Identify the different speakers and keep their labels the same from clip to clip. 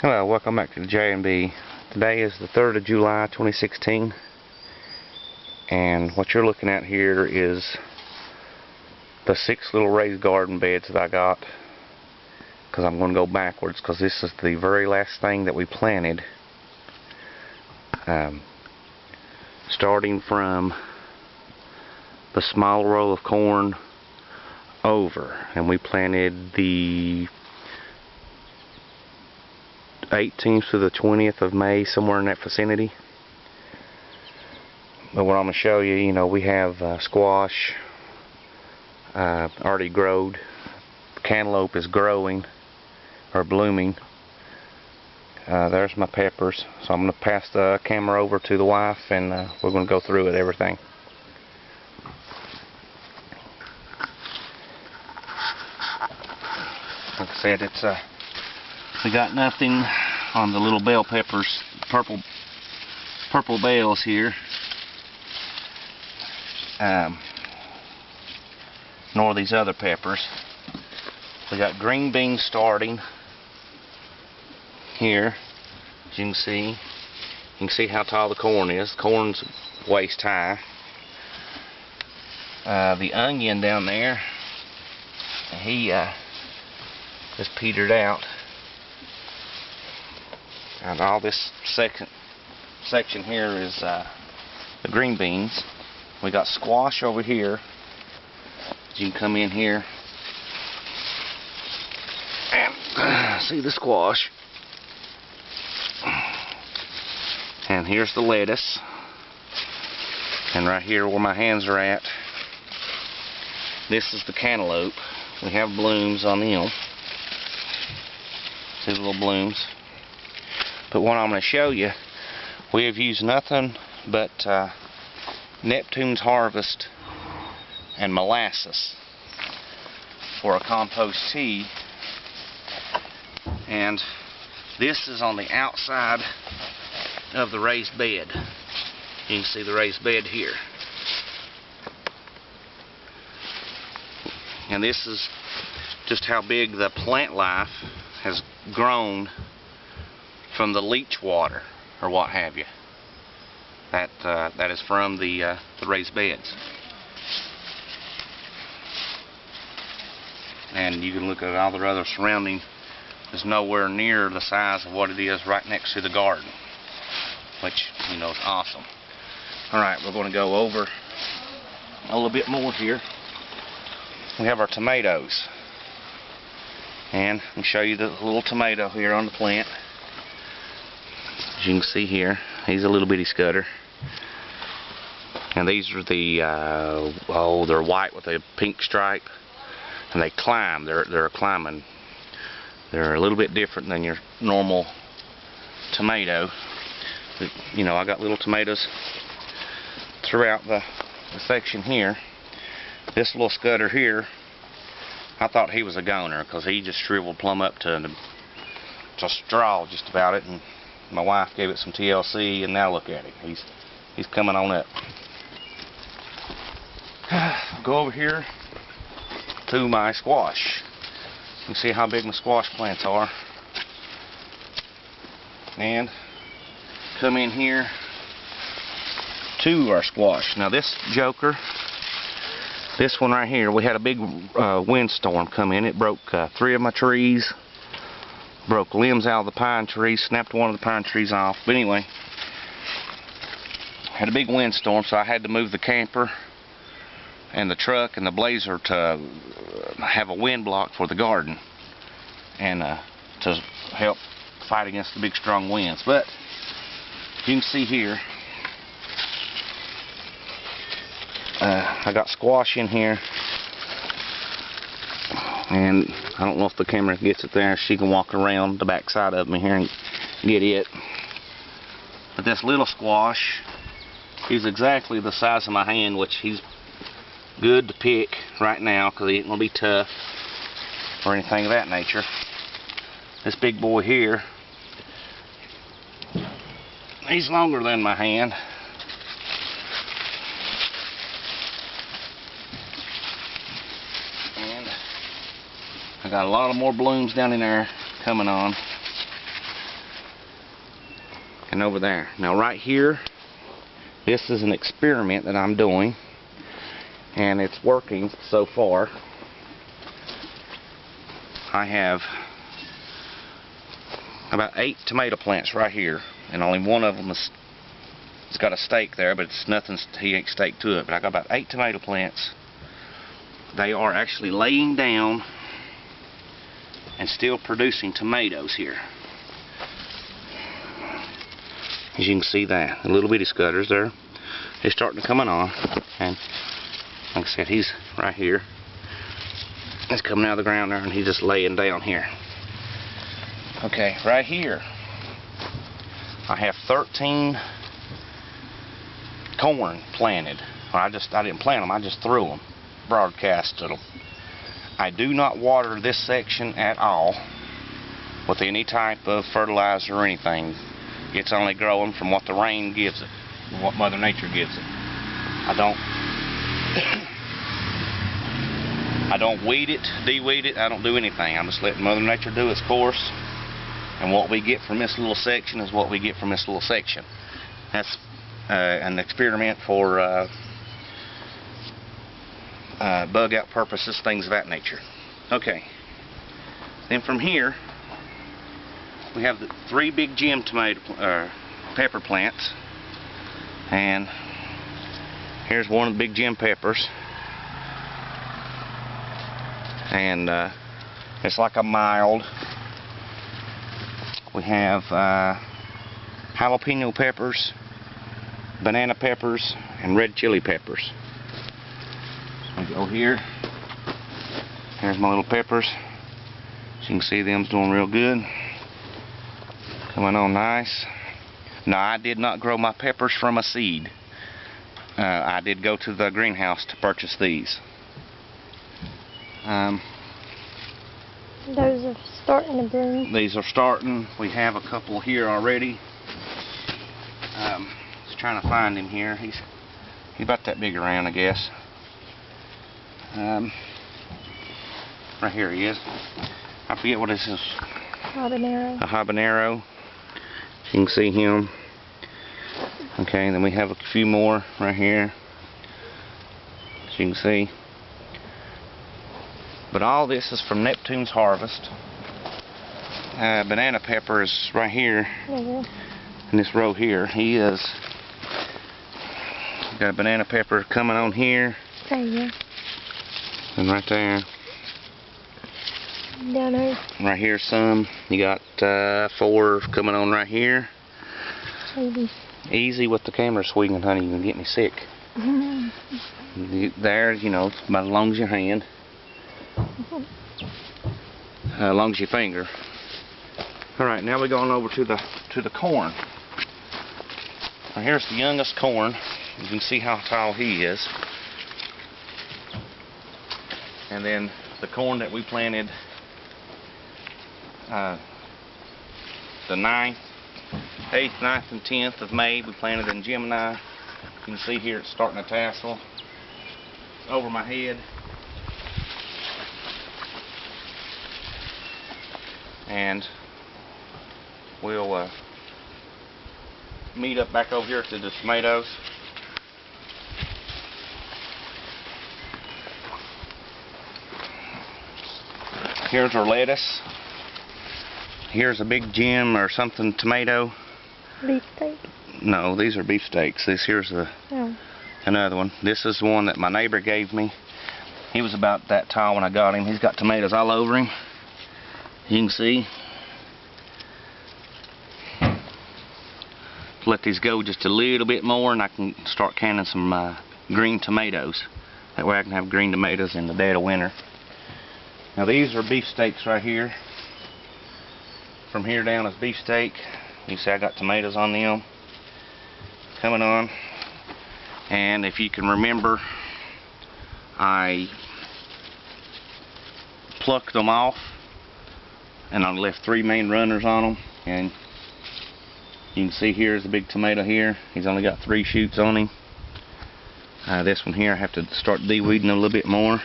Speaker 1: Hello, welcome back to the J&B. Today is the 3rd of July 2016, and what you're looking at here is the 6 little raised garden beds that I got, because I'm going to go backwards because this is the very last thing that we planted, starting from the small row of corn over, and we planted the 18th to the 20th of May, somewhere in that vicinity. But what I'm going to show you, we have squash already growed. Cantaloupe is growing or blooming. There's my peppers. So I'm going to pass the camera over to the wife, and we're going to go through it, everything. Like I said, it's we got nothing on the little bell peppers, purple bells here, nor these other peppers. We got green beans starting here. As you can see how tall the corn is. The corn's waist high. The onion down there, he just petered out. And all this section here is the green beans. We got squash over here. You can come in here and see the squash. And here's the lettuce. And right here where my hands are at, this is the cantaloupe. We have blooms on them. See the little blooms. But what I'm going to show you, we have used nothing but Neptunes harvest and molasses for a compost tea. And this is on the outside of the raised bed. You can see the raised bed here. And this is just how big the plant life has grown from the leach water, or what have you. That is from the raised beds. And you can look at all the other surrounding. Is nowhere near the size of what it is right next to the garden, which is awesome. Alright, we're going to go over a little bit more here. We have our tomatoes, and I'll show you the little tomato here on the plant. As you can see here, he's a little bitty scudder. And these are the they're white with a pink stripe, and they climb. They're climbing. They're a little bit different than your normal tomato. But, I got little tomatoes throughout the section here. This little scudder here, I thought he was a goner because he just shriveled plumb up to straw just about it, and my wife gave it some TLC, and now look at him. He's coming on up. Go over here to my squash. You can see how big my squash plants are. And come in here to our squash. Now this joker, this one right here, we had a big windstorm come in. It broke 3 of my trees. Broke limbs out of the pine tree, snapped one of the pine trees off. But anyway, had a big windstorm, so I had to move the camper and the truck and the blazer to have a wind block for the garden, and to help fight against the big strong winds. But you can see here, I got squash in here. And I don't know if the camera gets it there. She can walk around the back side of me here and get it. But this little squash, he's exactly the size of my hand, which he's good to pick right now because he ain't going to be tough or anything of that nature. This big boy here, he's longer than my hand. I got a lot of more blooms down in there coming on. and over there. Now right here, this is an experiment that I'm doing, and it's working so far. I have about 8 tomato plants right here, and only one of them is, it's got a stake there, but it's nothing, he ain't staked to it. But I got about 8 tomato plants. They are actually laying down and still producing tomatoes here. As you can see that, the little bitty scutters there, they're starting to come on, and like I said, he's right here. He's coming out of the ground there, and he's just laying down here. Okay, right here, I have 13 corn planted. Well, I didn't plant them, I just threw them, broadcasted them. I do not water this section at all with any type of fertilizer or anything. It's only growing from what the rain gives it, what Mother Nature gives it. I don't weed it, de-weed it, I don't do anything. I'm just letting Mother Nature do its course, and what we get from this little section is what we get from this little section. That's an experiment for bug out purposes, things of that nature. Okay, then from here we have the 3 big gem pepper plants, and here's one of the big gem peppers, and it's like a mild. We have jalapeno peppers, banana peppers, and red chili peppers. We go here. Here's my little peppers. As you can see, them's doing real good. Coming on nice. Now, I did not grow my peppers from a seed. I did go to the greenhouse to purchase these.
Speaker 2: Those are starting to bloom.
Speaker 1: These are starting. We have a couple here already. Just trying to find him here. He's about that big around, I guess. Right here he is. I forget what this is.
Speaker 2: Habanero.
Speaker 1: A habanero. You can see him. Okay, and then we have a few more right here, as you can see. But all this is from Neptunes harvest. Banana pepper is right here in this row here. He is got a banana pepper coming on here.
Speaker 2: There you go.
Speaker 1: And right there.
Speaker 2: Down there.
Speaker 1: Right here some. You got 4 coming on right here.
Speaker 2: Maybe.
Speaker 1: Easy with the camera swinging, honey. You can get me sick. There, you know, about as long as your hand. As long as your finger. Alright, now we're going over to the corn. Now here's the youngest corn. You can see how tall he is. And then the corn that we planted the 9th, 8th, 9th, and 10th of May, we planted in Gemini. You can see here it's starting to tassel over my head. And we'll meet up back over here to the tomatoes. Here's our lettuce. Here's a big gem or something tomato.
Speaker 2: Beefsteak?
Speaker 1: No, these are beefsteaks. This here's another one. This is one that my neighbor gave me. He was about that tall when I got him. He's got tomatoes all over him. You can see. Let these go just a little bit more and I can start canning some green tomatoes. That way I can have green tomatoes in the dead of winter. Now these are beefsteaks right here. From here down is beefsteak. You see I got tomatoes on them. Coming on. And if you can remember, I plucked them off and I left 3 main runners on them. And you can see here's a big tomato here. He's only got 3 shoots on him. This one here I have to start de-weeding a little bit more.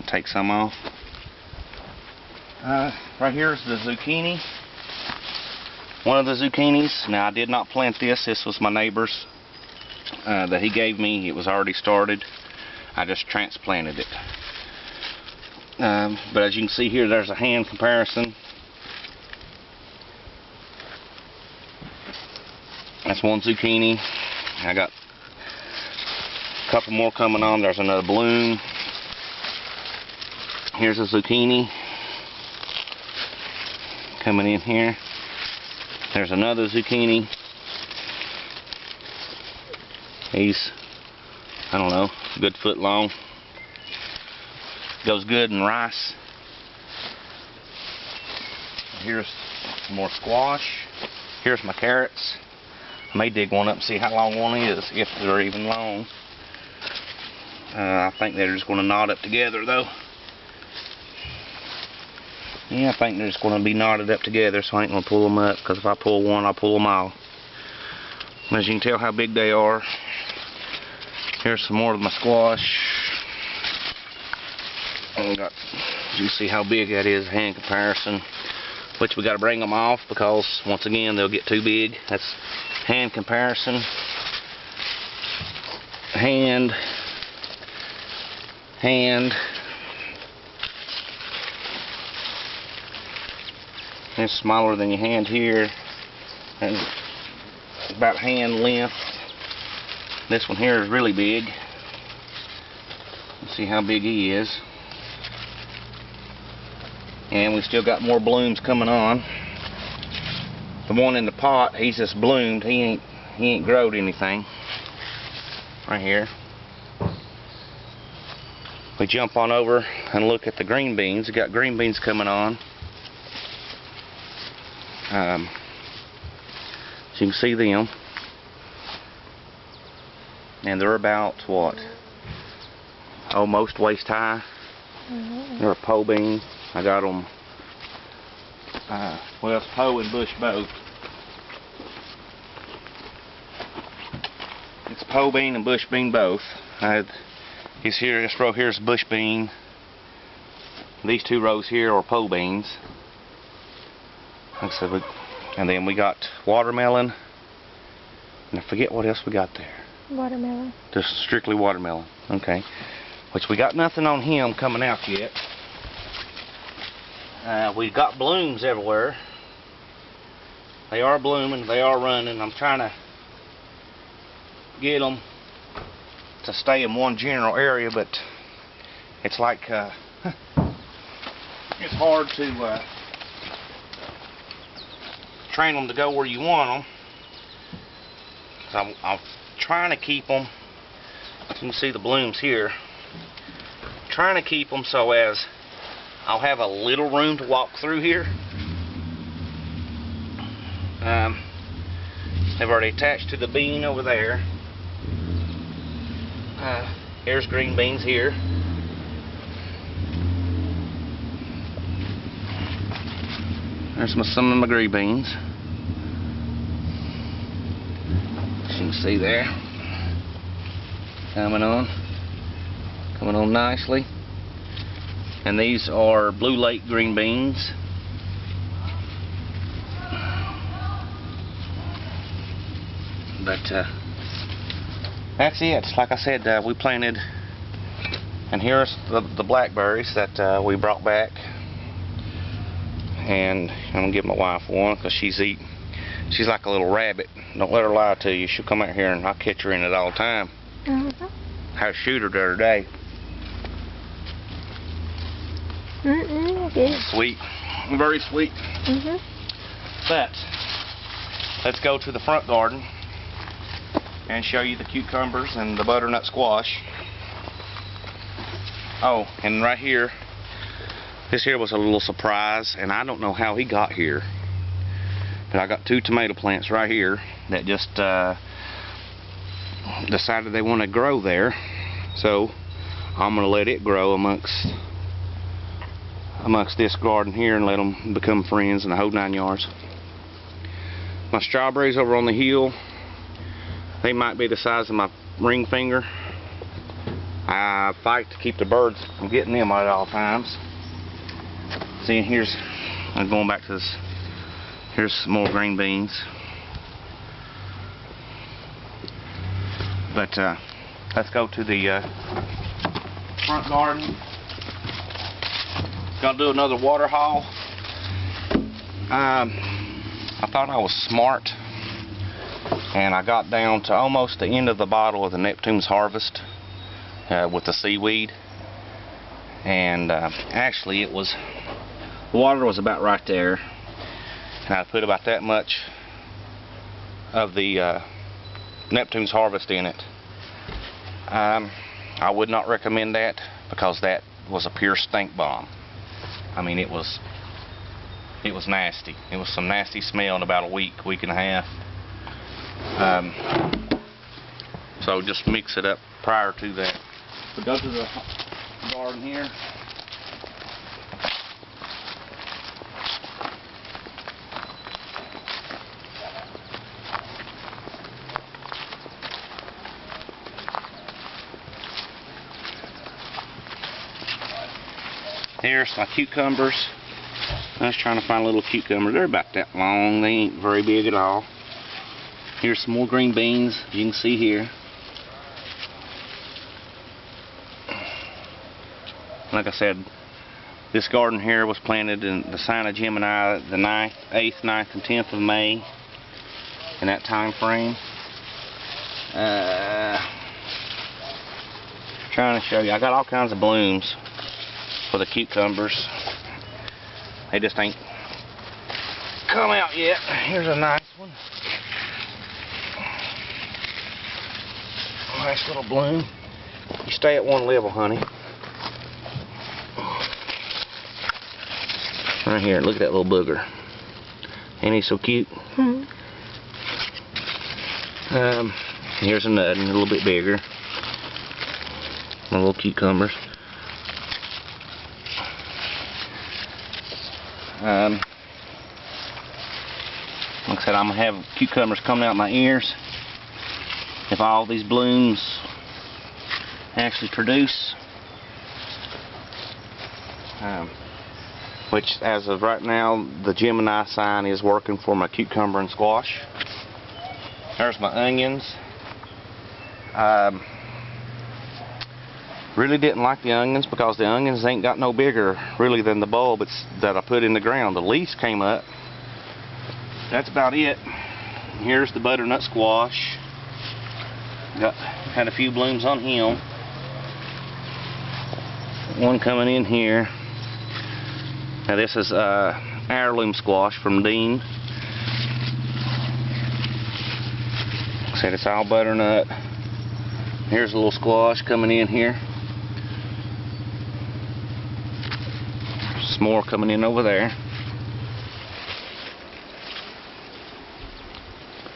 Speaker 1: Take some off. Right here is the zucchini. one of the zucchinis. Now I did not plant this. This was my neighbor's that he gave me. It was already started. I just transplanted it. But as you can see here, there's a hand comparison. That's one zucchini. I got a couple more coming on. There's another bloom. Here's a zucchini coming in here. There's another zucchini. He's, I don't know, a good foot long. Goes good in rice. Here's some more squash. Here's my carrots. I may dig one up and see how long one is, if they're even long. I think they're just going to knot up together though. Yeah, I think they're just going to be knotted up together, so I ain't going to pull them up, because if I pull one, I'll pull them all. As you can tell how big they are. Here's some more of my squash. And you see how big that is, hand comparison. Which we got to bring them off, because once again they'll get too big. That's hand comparison. Hand. It's smaller than your hand here, and about hand length. This one here is really big. Let's see how big he is. And we still got more blooms coming on. The one in the pot, he's just bloomed. He ain't growed anything. Right here. We jump on over and look at the green beans. We got green beans coming on. So you can see them. And they're about, what? Almost waist high. They're a pole bean. I got them, well, it's pole and bush both. It's pole bean and bush bean both. This row here is bush bean. These two rows here are pole beans. Like I said, and then we got watermelon. And I forget what else we got there.
Speaker 2: Watermelon.
Speaker 1: Just strictly watermelon. Okay. Which we got nothing on him coming out yet. We've got blooms everywhere. They are blooming, they are running. I'm trying to get them to stay in one general area, but it's like it's hard to train them to go where you want them. So I'm trying to keep them. You can see the blooms here. Trying to keep them so as I'll have a little room to walk through here. They've already attached to the bean over there. Here's green beans here. There's some of my green beans. As you can see there. Coming on nicely. And these are Blue Lake green beans. But that's it. Like I said, we planted, and here's the blackberries that we brought back. And I'm gonna give my wife one, because she's like a little rabbit. Don't let her lie to you. She'll come out here and I'll catch her in it all the time. Had to shoot her the other day. Sweet, very sweet. But let's go to the front garden and show you the cucumbers and the butternut squash. Oh, and right here, this here was a little surprise, and I don't know how he got here, but I got two tomato plants right here that just decided they want to grow there. So I'm going to let it grow amongst this garden here and let them become friends in the whole 9 yards. My strawberries over on the hill, they might be the size of my ring finger. I fight to keep the birds from getting them at all times. See, here's, I'm going back to this Here's some more green beans. But let's go to the front garden. Gonna do another water haul. I thought I was smart, and I got down to almost the end of the bottle of the Neptunes Harvest with the seaweed, and actually the water was about right there, and I put about that much of the Neptunes Harvest in it. I would not recommend that, because that was a pure stink bomb. I mean, it was nasty. It was some nasty smell in about a week and a half. So just mix it up prior to that. But go to the garden here. Here's my cucumbers. I was trying to find a little cucumber. They're about that long. They ain't very big at all. Here's some more green beans. You can see here. Like I said, this garden here was planted in the sign of Gemini the 9th, 8th, 9th, and 10th of May, in that time frame. Trying to show you. I got all kinds of blooms for the cucumbers. They just ain't come out yet. Here's a nice one. Nice little bloom. You stay at one level, honey. Right here, look at that little booger. Ain't he so cute?
Speaker 2: Hmm.
Speaker 1: Here's a nut, and a little bit bigger. My little cucumbers. Like I said, I'm going to have cucumbers coming out my ears if all these blooms actually produce. Which, as of right now, the Gemini sign is working for my cucumber and squash. There's my onions. Really didn't like the onions, because the onions ain't got no bigger really than the bulb that I put in the ground. The leaves came up. That's about it. Here's the butternut squash. Had a few blooms on him. One coming in here. Now this is heirloom squash from Dean. Like I said, it's all butternut. Here's a little squash coming in here. Some more coming in over there.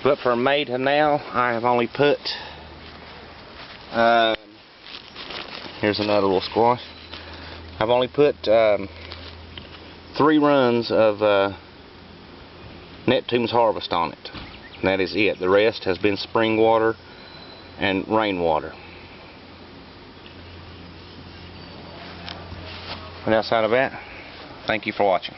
Speaker 1: But from May to now, I have only put, here's another little squash. I've only put 3 runs of Neptunes Harvest on it. And that is it. The rest has been spring water and rainwater. And outside of that, thank you for watching.